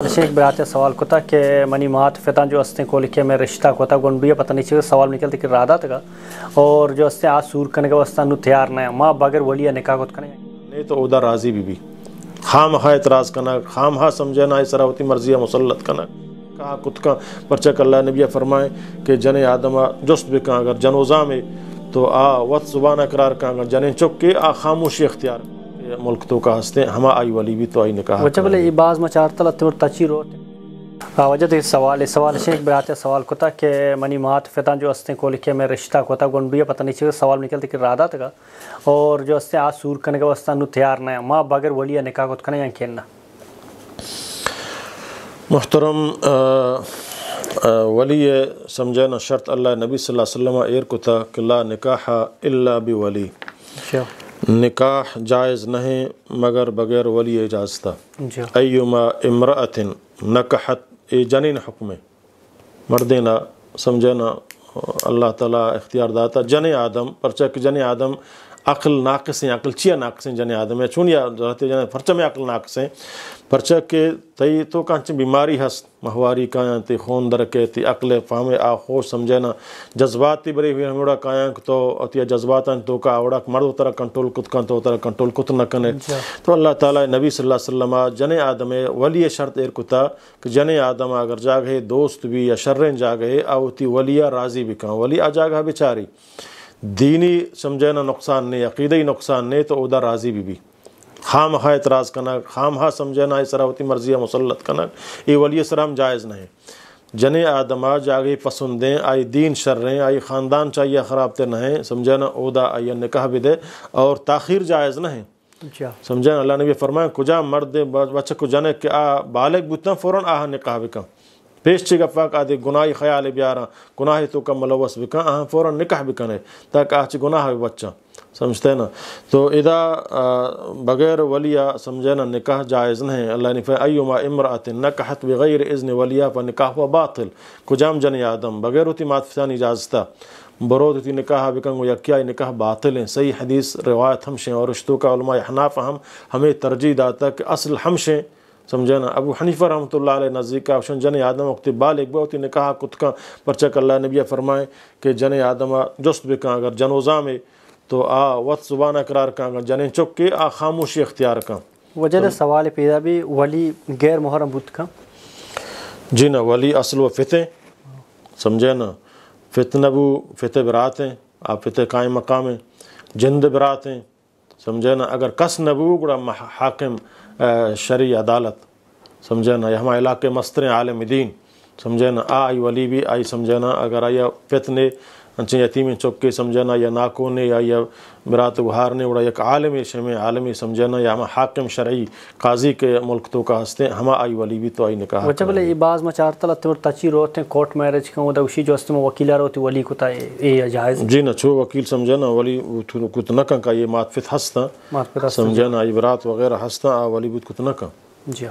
शेख बराते सवाल कोता कि मनी मात फिता जो अस्ते को लिखे में रिश्ता कोता गुंडिया पता नहीं चल सवाल निकलते कि राधा तक और जो अस्ते आज सूर करने का वस्ता नु तैयार ना माँ बगैर वलिया निकाह कोत करने नहीं तो उदा राजी बीबी खाम खा एतराज़ करना खाम हा समझना सरावती मर्जिया मुसल्लत करना कहा कुत का परचा अल्लाह नबी फरमाए कि जन आदम जुस्त बिका अगर जनोज़ा में तो आ वत ज़ुबान करार का अगर जन चुप के आ खामोशी इख्तियार मुल्क तो का हंसते हमा आई वली भी तो आई ने कहा वजह बोले इबाज मचार तला तुर तची रो वजह तो सवाल शेख बराते सवाल कोता कि मनी मात फिता जो अस्ते को लिखे में रिश्ता कोता गुंडिया पता नहीं चल सवाल निकलते कि राधा तक और जो अस्ते आज सूर करने का वस्ता नु तैयार ना माँ बगैर वलिया निकाह कोत करने या खेलना मुहतरम वली समझना शर्त अल्लाह नबी सल्लल्लाहु अलैहि वसल्लम एर को था कि ला निकाह इल्ला बि वली निकाह जायज़ नहीं मगर बगैर वली इजाज़ता अय्युमा इम्रअतिन नकहत ए जनीन हुक्म मर्देना समझना अल्लाह ताला इख्तियार दाता जन आदम परचा कि जन आदम अक्ल नाक़िसें अक्ल चिया नाक़िसें जन आदम है चुनिया रहते जन परचा में अक्ल नाक़िसें परचा के तई तो कांच बीमारी हस महवारी काया ते खून दर के ती अक्ल फाहमे आ होश समझना जज्बात ती बरी हुई हमरा काया तो अतिया जज्बात तो का आवड़ा मर्द तरह कंट्रोल कुत का तो तरह कंट्रोल कुत न कने तो अल्लाह ताला नबी सल्लल्लाहु अलैहि वसल्लम जन आदम वली शर्त एर कुता कि जन आदम अगर जागे दोस्त भी या शर्रें जागे आवती वलिया राजी भी का वली आ जागा बेचारी दीनी समझना नुकसान नहीं अकीदई नुकसान नहीं तो उदा राजी भी खाम खा एतराज़ करना खाम हा समझना सरावती मर्जिया मुसल्लत करना ये वली सराम जायज़ नहीं जन आदमा जागे पसंदें आई दीन शर्रें आई ख़ानदान चाहिए ख़राब ते नहीं समझना उदा आई निकाह भी दे और ताख़ीर जायज़ नहीं समझना अल्लाह ने भी फरमाया कुजा मर्द बच्चे को जाने कि आ बालिग बुतना फ़ौरन आह निकाह बिका पेश ची गफ़ाक आदि गुनाही ख्याल ब्यारा गुनाही तो कम मलवस बिका आह फ़ौरन निकाह बिकने ताकि आज गुनाह बच्चा समझते हैं ना तो इदा बगैर वलिया समझना निकाह जायज़ नहीं अल्लाह ने फरमाया अय्युमा इम्रअतिन नकहत बगैर इज़्न वलिया फ निकाह बातिल कुजाम जन आदम बगैर उती मातफिसानी इजाज़ता बरोद उती निकाह बिकंग या क्या निकाह बातिल है सही हदीस रिवायत हमशे और रिश्तों का उलमा हनाफ हमें तरजीह दाता कि असल हमशे समझना अबू हनीफा रहमतुल्लाह अलैह नज़दीक का ऑप्शन जन आदम वक्त बालिग बहुत निकाह कुत का परचक अल्लाह नबी फरमाए कि जन आदम जुस्त बिका अगर जनोज़ा में तो आ वत ज़ुबान करार का अगर जन चुप के आ खामोशी इख्तियार का वजह सवाल पैदा भी वली गैर मुहर्रम बुत का जी ना वली असल व फ़िते समझे ना फ़ित नबू फ़िते बरात हैं आप फ़िते कायम मकाम हैं जिंद बरात हैं समझे ना अगर कस नबू गुड़ा हाकिम शरी अदालत समझे ना हम इलाके मस्तर आलम दीन समझे ना आई वली भी आई समझे ना अगर आया फ़ितने अच्छे यतीम चौके समझना या नाको ने या बरात गुहार ने उड़ा एक आलमी शम आलमी समझना या हम हाकिम शरई काजी के मुल्क तो का हंसते हम आई वली भी तो आई ने कहा वच्चा बोले बाज मचार तला तुर तची रोते कोर्ट मैरिज का उदा उसी जो अस्त में वकीला रोती वली को ता ये जायज़ जी न छो वकील समझना वली कुत न का ये मातफित हंसता समझना ये बरात वगैरह हंसता वली भी कुत न का जी